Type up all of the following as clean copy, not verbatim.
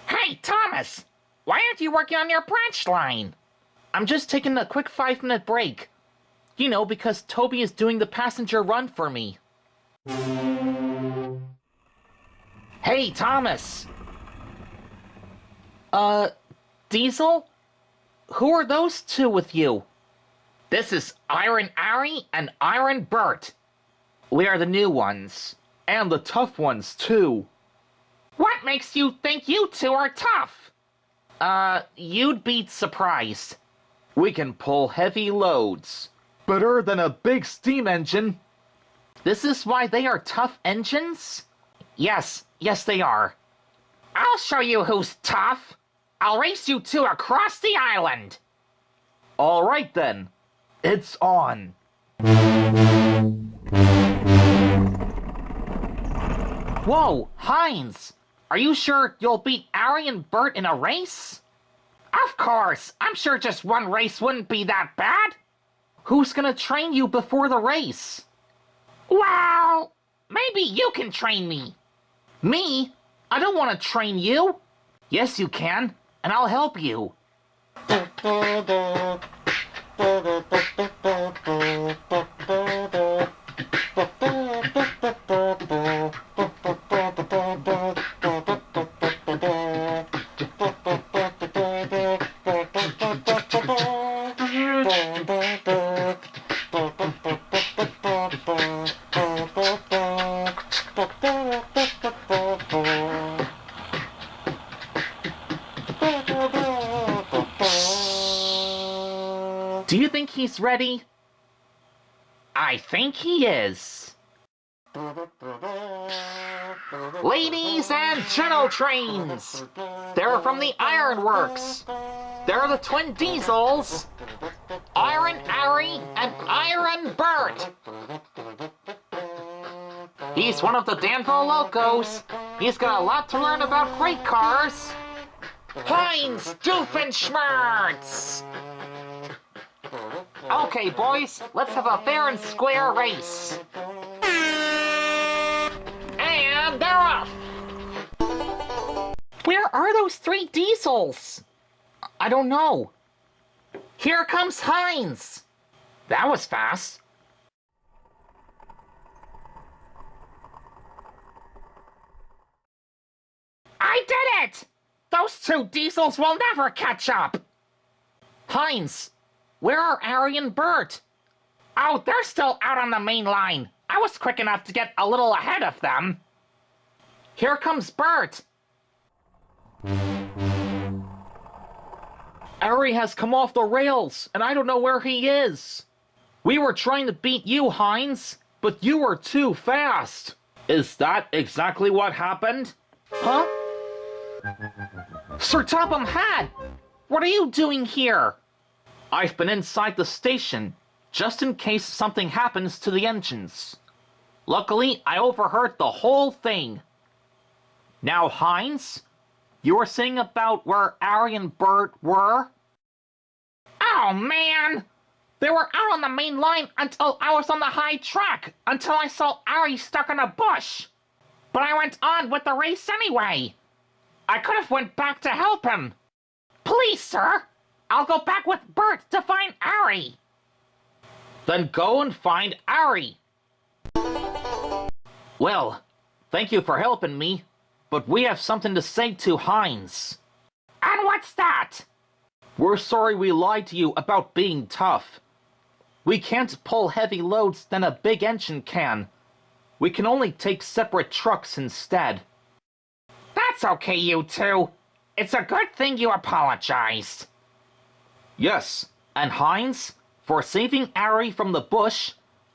Hey, Thomas! Why aren't you working on your branch line? I'm just taking a quick 5-minute break. You know, because Toby is doing the passenger run for me. Hey, Thomas! Diesel? Who are those two with you? This is Iron Ari and Iron Bert. We are the new ones. And the tough ones, too. What makes you think you two are tough? You'd be surprised. We can pull heavy loads. Better than a big steam engine. This is why they are tough engines? Yes, they are. I'll show you who's tough. I'll race you two across the island. All right, then. It's on. Whoa, Heinz! Are you sure you'll beat Ari and Bert in a race? Of course! I'm sure just one race wouldn't be that bad. Who's gonna train you before the race? Well, maybe you can train me. Me? I don't want to train you. Yes, you can, and I'll help you. Do you think he's ready? I think he is. Ladies and gentletrains, they're from the Ironworks. They're the twin diesels, Iron Ari and Iron Bert. He's one of the Danville locos. He's got a lot to learn about freight cars. Heinz Doofenshmirtz! Okay, boys, let's have a fair and square race. And they're off! Where are those 3 diesels? I don't know. Here comes Heinz! That was fast. I did it! Those 2 diesels will never catch up! Heinz, where are Ari and Bert? Oh, they're still out on the main line. I was quick enough to get a little ahead of them. Here comes Bert. Ari has come off the rails, and I don't know where he is. We were trying to beat you, Heinz, but you were too fast. Is that exactly what happened? Huh? Sir Topham Hatt! What are you doing here? I've been inside the station, just in case something happens to the engines. Luckily, I overheard the whole thing. Now, Heinz, you were saying about where Ari and Bert were? Oh, man! They were out on the main line until I was on the high track, until I saw Ari stuck in a bush. But I went on with the race anyway. I could have went back to help him. Please, sir, I'll go back with Bert to find Ari. Then go and find Ari. Well, thank you for helping me, but we have something to say to Heinz. And what's that? We're sorry we lied to you about being tough. We can't pull heavy loads than a big engine can. We can only take separate trucks instead. That's okay, you two. It's a good thing you apologized. Yes, and Heinz, for saving Ari from the bush,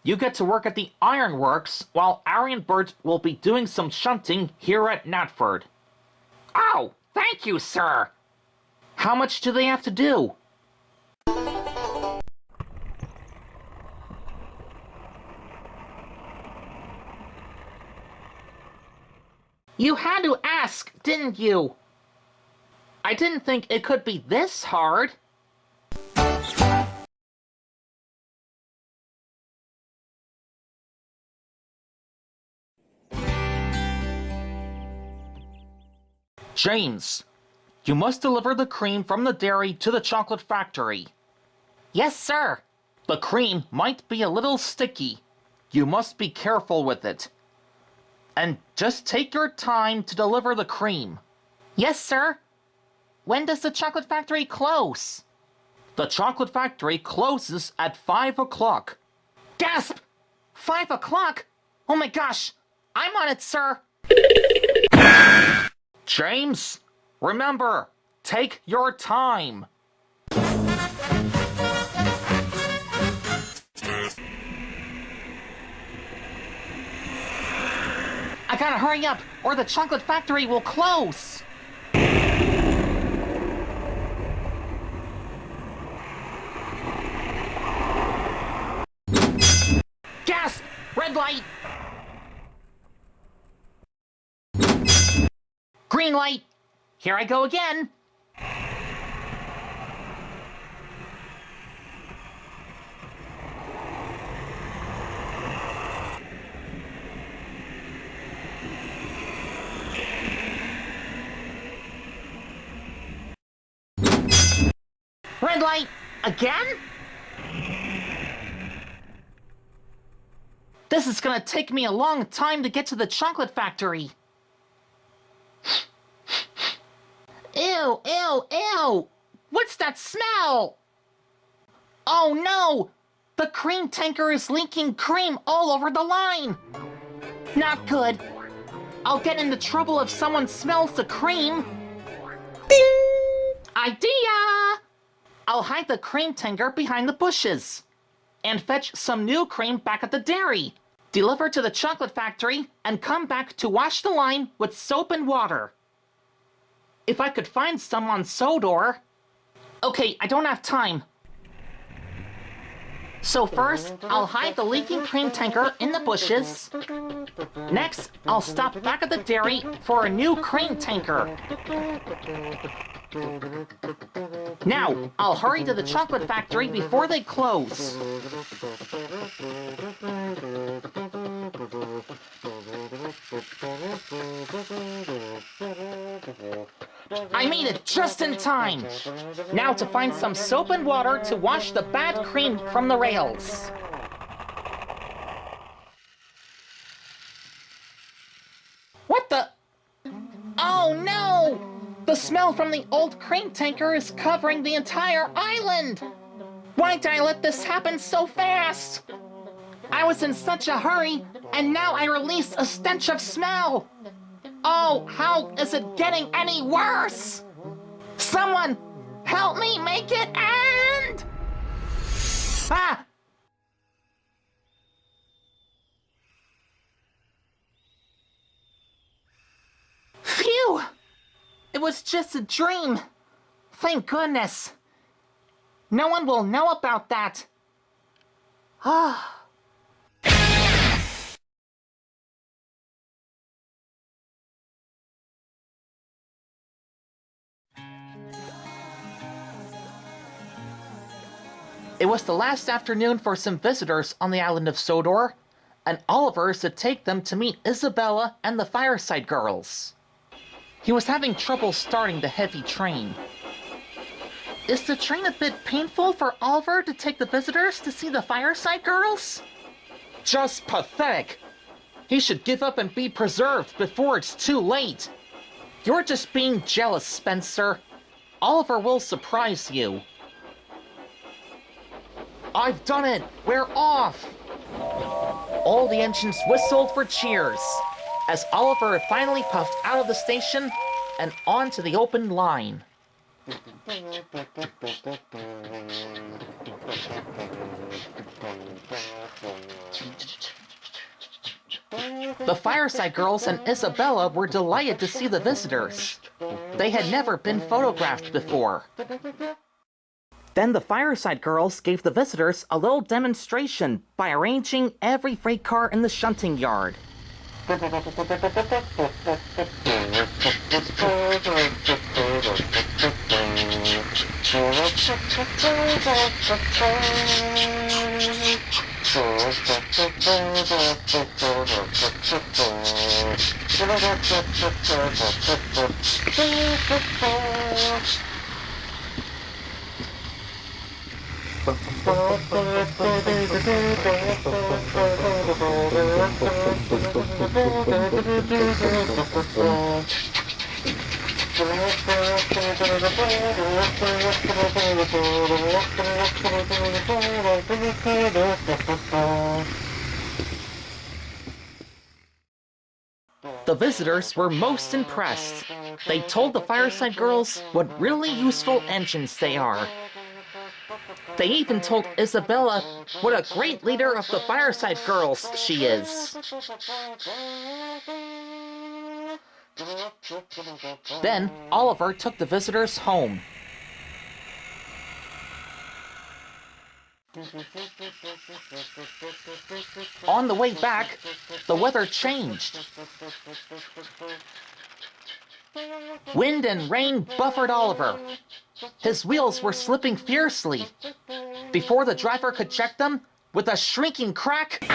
you get to work at the Ironworks while Ari and Bert will be doing some shunting here at Knapford. Oh, thank you, sir. How much do they have to do? You had to ask, didn't you? I didn't think it could be this hard. James, you must deliver the cream from the dairy to the chocolate factory. Yes, sir. The cream might be a little sticky. You must be careful with it. And just take your time to deliver the cream. Yes, sir. When does the chocolate factory close? The chocolate factory closes at 5 o'clock. Gasp! 5 o'clock? Oh my gosh! I'm on it, sir! James, remember, take your time. I gotta hurry up, or the chocolate factory will close. Gasp! Red light! Green light! Here I go again! Red light! Again? This is gonna take me a long time to get to the chocolate factory. Ew, ew, ew! What's that smell? Oh no! The cream tanker is leaking cream all over the line! Not good. I'll get into trouble if someone smells the cream. Ding! Idea! I'll hide the cream tanker behind the bushes and fetch some new cream back at the dairy. Deliver to the chocolate factory and come back to wash the line with soap and water. If I could find some on Sodor. Okay, I don't have time. So first, I'll hide the leaking cream tanker in the bushes. Next, I'll stop back at the dairy for a new cream tanker. Now, I'll hurry to the chocolate factory before they close. I made it just in time. Now to find some soap and water to wash the bad cream from the rails. What the? Oh no! The smell from the old cream tanker is covering the entire island! Why did I let this happen so fast? I was in such a hurry, and now I release a stench of smell! Oh, how is it getting any worse? Someone, help me make it end! Ah! Phew! It was just a dream. Thank goodness. No one will know about that. Ah. It was the last afternoon for some visitors on the island of Sodor, and Oliver is to take them to meet Isabella and the Fireside Girls. He was having trouble starting the heavy train. Is the train a bit painful for Oliver to take the visitors to see the Fireside Girls? Just pathetic. He should give up and be preserved before it's too late. You're just being jealous, Spencer. Oliver will surprise you. I've done it! We're off! All the engines whistled for cheers as Oliver finally puffed out of the station and onto the open line. The Fireside Girls and Isabella were delighted to see the visitors. They had never been photographed before. Then the Fireside Girls gave the visitors a little demonstration by arranging every freight car in the shunting yard. The visitors were most impressed. They told the Fireside Girls what really useful engines they are. They even told Isabella what a great leader of the Fireside Girls she is. Then Oliver took the visitors home. On the way back, the weather changed. Wind and rain buffered Oliver. His wheels were slipping fiercely. Before the driver could check them, with a shrieking crack,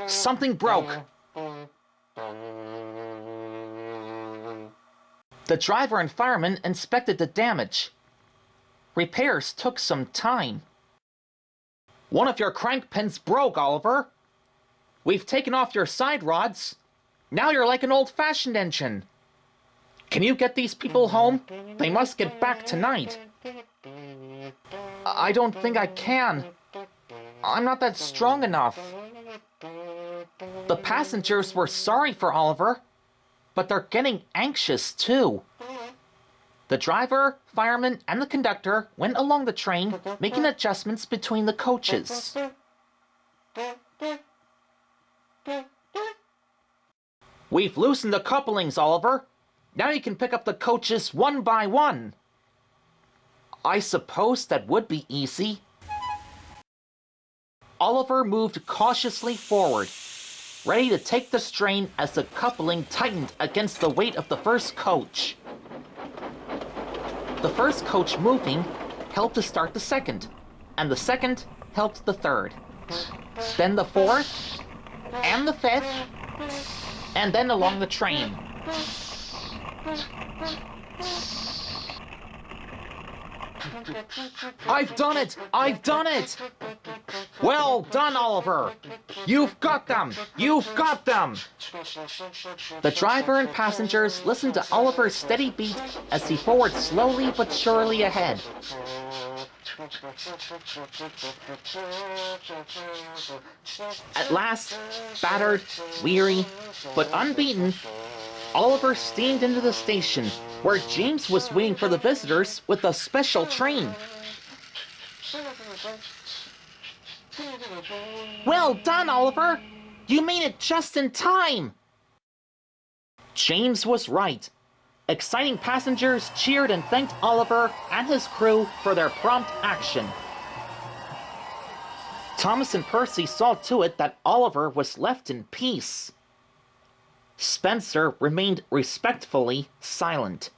something broke. The driver and fireman inspected the damage. Repairs took some time. One of your crank pins broke, Oliver. We've taken off your side rods. Now you're like an old-fashioned engine. Can you get these people home? They must get back tonight. I don't think I can. I'm not that strong enough. The passengers were sorry for Oliver, but they're getting anxious too. The driver, fireman, and the conductor went along the train, making adjustments between the coaches. We've loosened the couplings, Oliver. Now you can pick up the coaches one by one. I suppose that would be easy. Oliver moved cautiously forward, ready to take the strain as the coupling tightened against the weight of the first coach. The first coach moving helped to start the second, and the second helped the third. Then the fourth, and the fifth, and then along the train. I've done it! I've done it! Well done, Oliver! You've got them! You've got them! The driver and passengers listened to Oliver's steady beat as he forward slowly but surely ahead. At last, battered, weary, but unbeaten, Oliver steamed into the station, where James was waiting for the visitors with a special train. Well done, Oliver! You made it just in time! James was right. Exciting passengers cheered and thanked Oliver and his crew for their prompt action. Thomas and Percy saw to it that Oliver was left in peace. Spencer remained respectfully silent.